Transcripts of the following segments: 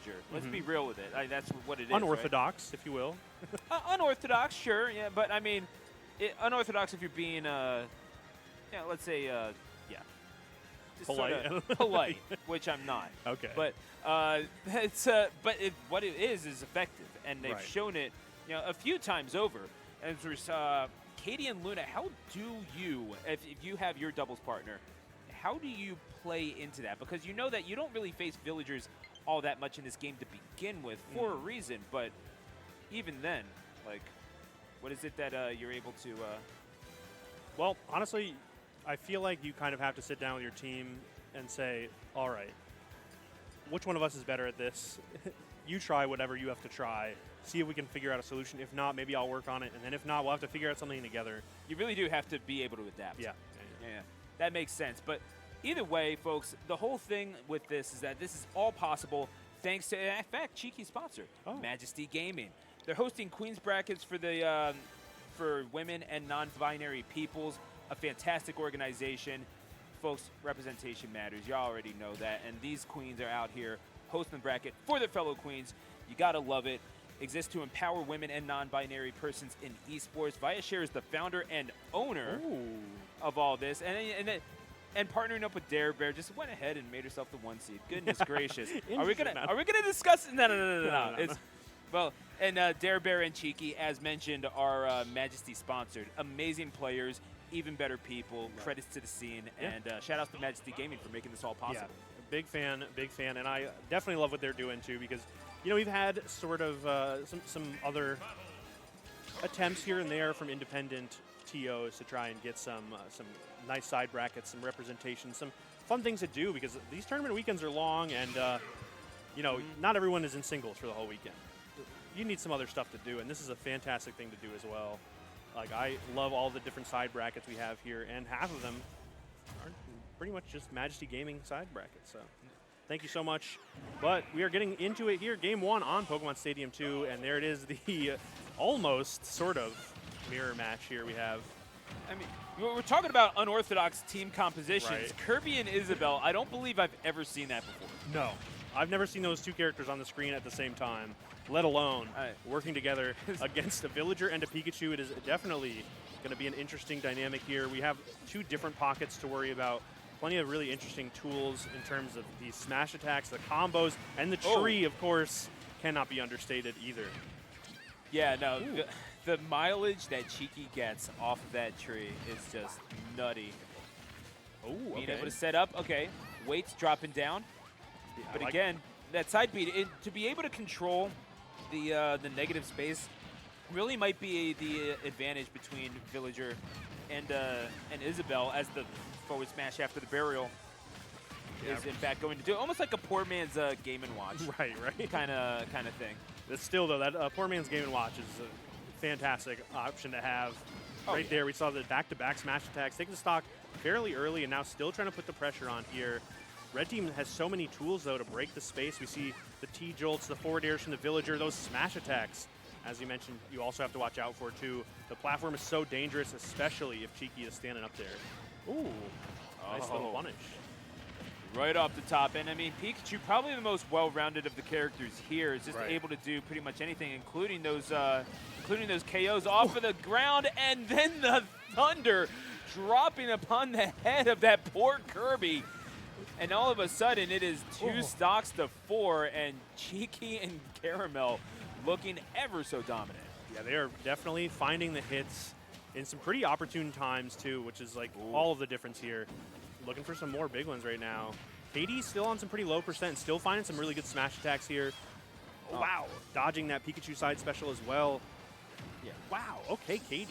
Villager. Let's be real with it. That's what it is. Unorthodox, if you will. Unorthodox, sure, yeah, but I mean, unorthodox if you're being, let's say, just polite, polite, which I'm not. Okay. But what it is effective, and they've shown it, a few times over. And there's Katie and Luna. How do you, if you have your doubles partner, how do you play into that? Because you know that you don't really face villagers all that much in this game to begin with for a reason. But even then, like, what is it that you're able to? Well, honestly, I feel like you kind of have to sit down with your team and say, all right, which one of us is better at this? You try whatever you have to try. See if we can figure out a solution. If not, maybe I'll work on it. And then if not, we'll have to figure out something together. You really do have to be able to adapt. Yeah. That makes sense. But either way, folks, the whole thing with this is that this is all possible thanks to, in fact, cheeky sponsor, Majesty Gaming. They're hosting Queens brackets for the for women and non-binary peoples. A fantastic organization. Folks, representation matters. You already know that. And these queens are out here hosting the bracket for their fellow queens. You got to love it. Exists to empower women and non-binary persons in esports. Viashare is the founder and owner of all this. And partnering up with Dare Bear just went ahead and made herself the 1 seed. Goodness gracious. Are we gonna discuss? No. It's well, and Dare Bear and Cheeky, as mentioned, are Majesty sponsored. Amazing players, even better people. Credits to the scene, and shout out to Majesty Gaming for making this all possible. Yeah. Big fan, and I definitely love what they're doing too, because we've had sort of some other attempts here and there from independent TOs to try and get some nice side brackets, some representation, some fun things to do, because these tournament weekends are long, and not everyone is in singles for the whole weekend. You need some other stuff to do, and this is a fantastic thing to do as well. Like, I love all the different side brackets we have here, and half of them are pretty much just Majesty Gaming side brackets. So thank you so much. But we are getting into it here. Game 1 on Pokemon Stadium 2, and there it is, the almost sort of mirror match here we have. I mean, we're talking about unorthodox team compositions. Right. Kirby and Isabelle, I don't believe I've ever seen that before. No. I've never seen those two characters on the screen at the same time, let alone working together against a Villager and a Pikachu. It is definitely going to be an interesting dynamic here. We have two different pockets to worry about. Plenty of really interesting tools in terms of the smash attacks, the combos, and the tree, of course, cannot be understated either. Yeah, no, the mileage that Cheeky gets off of that tree is just nutty. Being able to set up, weights dropping down. Yeah, but again, that side beat, to be able to control the negative space really might be the advantage between Villager and Isabelle, as the forward smash after the burial is in fact going to do almost like a poor man's Game & Watch. Right. Kind of thing. But still, though, that poor man's Game & Watch is a fantastic option to have. There, we saw the back-to-back smash attacks, taking the stock fairly early, and now still trying to put the pressure on here. Red team has so many tools, though, to break the space. We see the T-jolts, the forward airs from the Villager, those smash attacks. As you mentioned, you also have to watch out for, too. The platform is so dangerous, especially if Cheeky is standing up there. Ooh, nice little punish. Right off the top. And, I mean, Pikachu, probably the most well-rounded of the characters here, is just able to do pretty much anything, including those KOs off of the ground, and then the Thunder dropping upon the head of that poor Kirby. And all of a sudden, it is 2 stocks to 4, and Cheeky and Karamel looking ever so dominant. Yeah, they are definitely finding the hits in some pretty opportune times, too, which is like all of the difference here. Looking for some more big ones right now. K80's still on some pretty low percent, still finding some really good smash attacks here. Wow, dodging that Pikachu side special as well. Yeah, wow, okay, K80.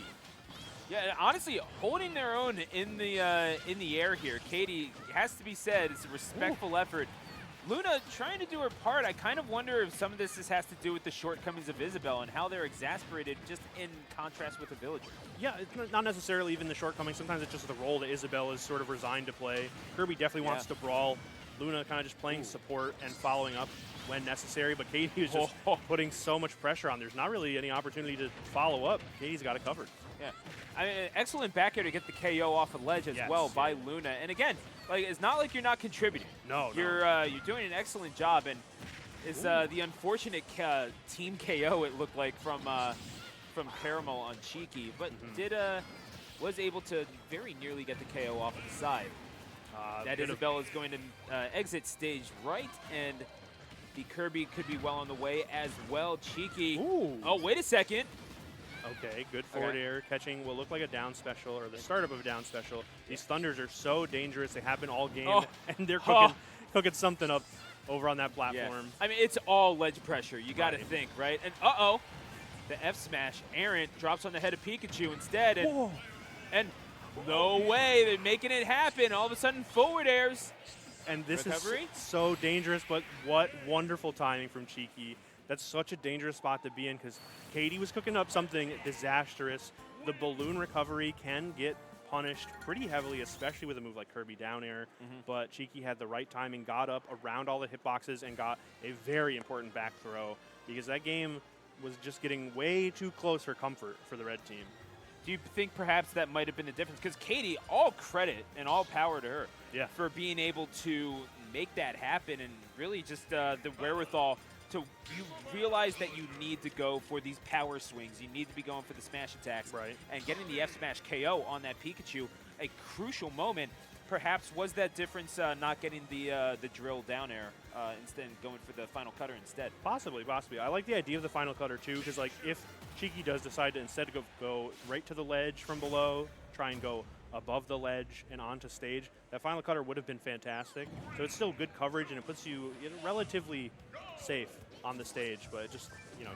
Yeah, honestly, holding their own in the air here. K80, has to be said, it's a respectful effort. Luna trying to do her part. I kind of wonder if some of this has to do with the shortcomings of Isabelle and how they're exasperated just in contrast with the Villager. Yeah, it's not necessarily even the shortcomings. Sometimes it's just the role that Isabelle is sort of resigned to play. Kirby definitely wants to brawl. Luna kind of just playing support and following up when necessary, but K80 is just putting so much pressure on. There's not really any opportunity to follow up. K80's got it covered. Yeah, I mean, excellent back air to get the KO off the ledge as well by Luna. And again, like, it's not like you're not contributing. No, you're doing an excellent job. And is the unfortunate team KO, it looked like, from Karamel on Cheeky, but was able to very nearly get the KO off of the side. That Isabel is going to exit stage right, and the Kirby could be well on the way as well. Cheeky. Ooh. Oh, wait a second. Okay, good forward air, catching what looked like a down special, or the startup of a down special. These Thunders are so dangerous. They have been all game, and they're cooking something up over on that platform. Yeah. I mean, it's all ledge pressure. You got to think, right? And the F smash. Aaron drops on the head of Pikachu instead, and no way, they're making it happen. All of a sudden, forward airs. And this is so dangerous, but what wonderful timing from Cheeky. That's such a dangerous spot to be in because K80 was cooking up something disastrous. The balloon recovery can get punished pretty heavily, especially with a move like Kirby down air. But Cheeky had the right timing, got up around all the hitboxes, and got a very important back throw because that game was just getting way too close for comfort for the red team. Do you think perhaps that might have been the difference? Because K80, all credit and all power to her for being able to make that happen, and really just the wherewithal to you realize that you need to go for these power swings. You need to be going for the smash attacks. Right. And getting the F smash KO on that Pikachu, a crucial moment. Perhaps was that difference not getting the drill down air instead going for the final cutter instead? Possibly. I like the idea of the final cutter too, because like if Cheeky does decide to instead go right to the ledge from below, try and go above the ledge and onto stage, that final cutter would have been fantastic. So it's still good coverage and it puts you relatively safe on the stage, but just,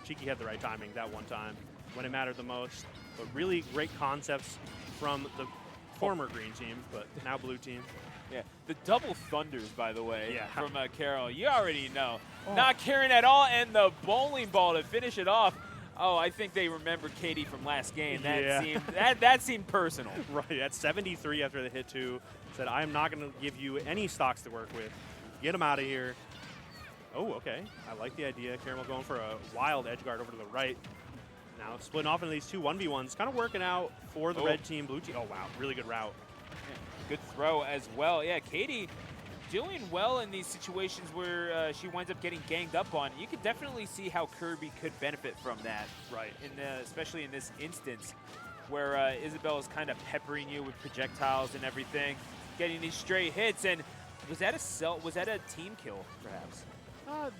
Cheeky had the right timing that one time when it mattered the most. But really great concepts from the former green team, but now blue team. Yeah, the double thunders, by the way, from Carol. You already know. Oh. Not caring at all, and the bowling ball to finish it off. Oh, I think they remember Katie from last game. That seemed personal. Right, at 73 after the hit two, said, I am not going to give you any stocks to work with. Get them out of here. Oh, okay. I like the idea. Karamel going for a wild edge guard over to the right. Now splitting off into these two 1v1s, kind of working out for the red team, blue team. Oh, wow, really good route. Yeah, good throw as well. Yeah, Katie doing well in these situations where she winds up getting ganged up on. You could definitely see how Kirby could benefit from that. Right. Especially in this instance where Isabel is kind of peppering you with projectiles and everything, getting these straight hits. And was that a team kill, perhaps?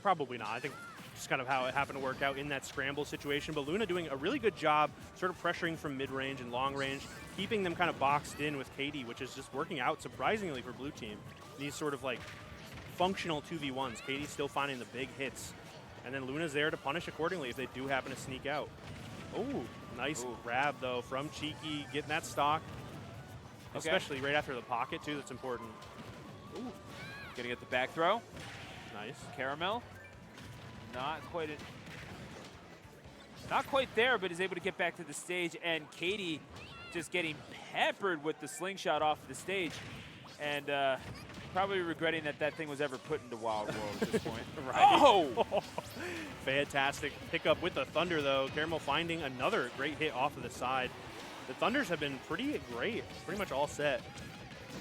Probably not. I think just kind of how it happened to work out in that scramble situation. But Luna doing a really good job sort of pressuring from mid-range and long range, keeping them kind of boxed in with K80, which is just working out surprisingly for blue team. These sort of like functional 2v1s. K80's still finding the big hits. And then Luna's there to punish accordingly if they do happen to sneak out. Oh, nice grab though from Cheeky, getting that stock. Okay. Especially right after the pocket too, that's important. Ooh, gonna get the back throw. Nice. Karamel, not quite there, but is able to get back to the stage. And Katie just getting peppered with the slingshot off of the stage, and probably regretting that thing was ever put into Wild World at this point. Right. Oh! Fantastic pickup with the Thunder, though. Karamel finding another great hit off of the side. The Thunders have been pretty great, pretty much all set.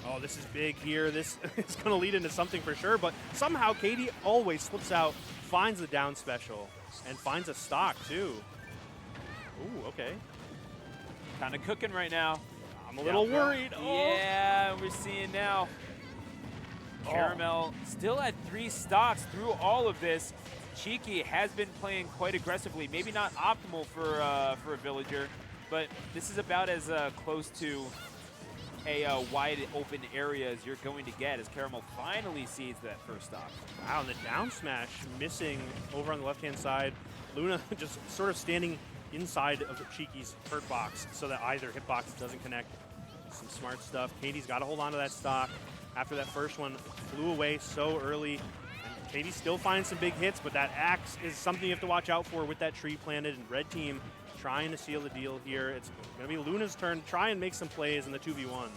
Oh, this is big here. This is going to lead into something for sure, but somehow Katie always slips out, finds the down special, and finds a stock, too. Ooh, okay. Kind of cooking right now. I'm a little worried. Oh. Yeah, we're seeing now. Karamel still at 3 stocks through all of this. Cheeky has been playing quite aggressively. Maybe not optimal for a villager, but this is about as close to a wide open area as you're going to get as Karamel finally sees that first stock. Wow, and the down smash missing over on the left-hand side. Luna just sort of standing inside of Cheeky's hurt box so that either hitbox doesn't connect. Some smart stuff. Katie's got to hold on to that stock. After that first one flew away so early. And Katie still finds some big hits, but that axe is something you have to watch out for with that tree planted. And red team trying to seal the deal here. It's going to be Luna's turn to try and make some plays in the 2v1.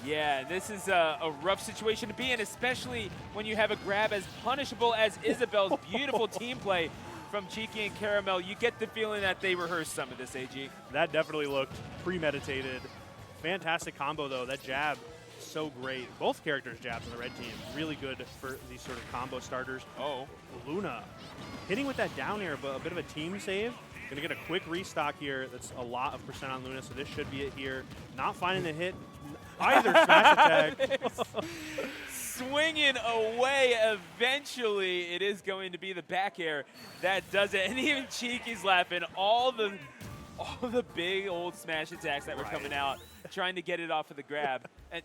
Yeah, this is a rough situation to be in, especially when you have a grab as punishable as Isabel's beautiful team play from Cheeky and Karamel. You get the feeling that they rehearsed some of this, AG. That definitely looked premeditated. Fantastic combo, though. That jab so great. Both characters' jabs on the red team, really good for these sort of combo starters. Oh. Luna hitting with that down air, but a bit of a team save. Gonna get a quick restock here. That's a lot of percent on Luna, so this should be it here. Not finding the hit either. Smash attack. Swinging away. Eventually, it is going to be the back air that does it. And even Cheeky's laughing. All the big old smash attacks that were coming out, trying to get it off of the grab. And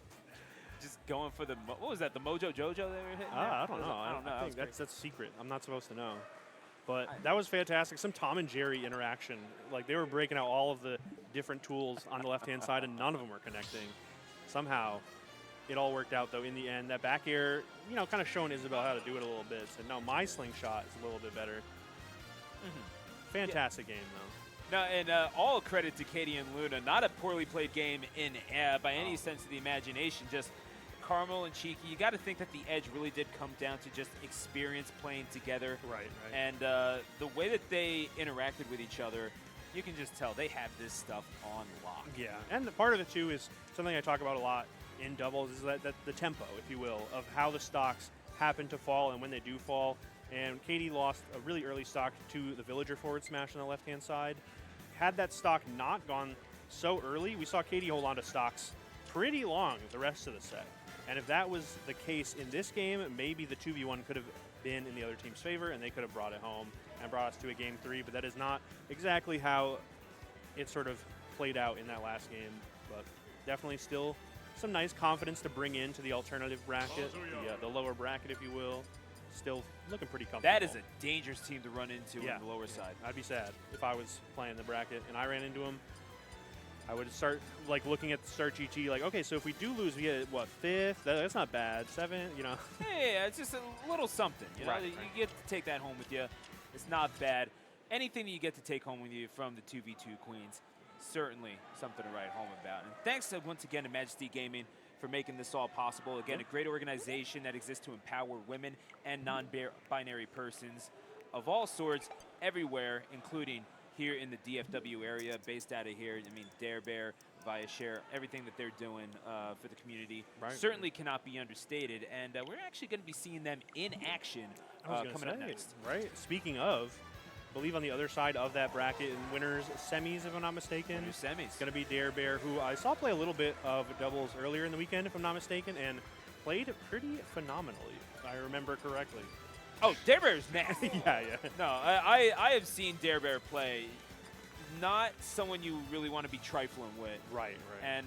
just going for the, what was that, the Mojo Jojo they were hitting? I don't know. I don't know. I think that's secret. I'm not supposed to know. But that was fantastic. Some Tom and Jerry interaction. Like, they were breaking out all of the different tools on the left-hand side, and none of them were connecting. Somehow, it all worked out, though, in the end. That back air, you know, kind of showing Isabel how to do it a little bit. And no, my slingshot is a little bit better. Fantastic game, though. No, and all credit to K80 and Luna. Not a poorly played game in by any sense of the imagination. Just Karamel and Cheeky, you got to think that the edge really did come down to just experience playing together. Right. And the way that they interacted with each other, you can just tell they have this stuff on lock. Yeah, and the part of it, too, is something I talk about a lot in doubles, is that the tempo, if you will, of how the stocks happen to fall and when they do fall. And Katie lost a really early stock to the Villager forward smash on the left-hand side. Had that stock not gone so early, we saw Katie hold on to stocks pretty long the rest of the set. And if that was the case in this game, maybe the 2v1 could have been in the other team's favor, and they could have brought it home and brought us to a game 3. But that is not exactly how it sort of played out in that last game. But definitely still some nice confidence to bring into the alternative bracket, the lower bracket, if you will. Still looking pretty comfortable. That is a dangerous team to run into on the lower side. I'd be sad if I was playing the bracket and I ran into them. I would start like looking at the start GT, like, okay, so if we do lose, we get what, 5th? That's not bad. 7th, you know. Hey, it's just a little something. You know, you get to take that home with you. It's not bad. Anything that you get to take home with you from the 2v2 Queens, certainly something to write home about. And thanks once again to Majesty Gaming for making this all possible. Again, a great organization that exists to empower women and non-binary persons of all sorts everywhere, including here in the DFW area, based out of here. I mean, Dare Bear, Via Share, everything that they're doing for the community certainly cannot be understated. And we're actually going to be seeing them in action coming up next. Right. Speaking of, I believe on the other side of that bracket in winners semis, if I'm not mistaken. Winners semis. It's going to be Dare Bear, who I saw play a little bit of doubles earlier in the weekend, if I'm not mistaken, and played pretty phenomenally, if I remember correctly. Oh, Dare Bear's nasty. Yeah. No, I have seen Dare Bear play. Not someone you really want to be trifling with. Right. And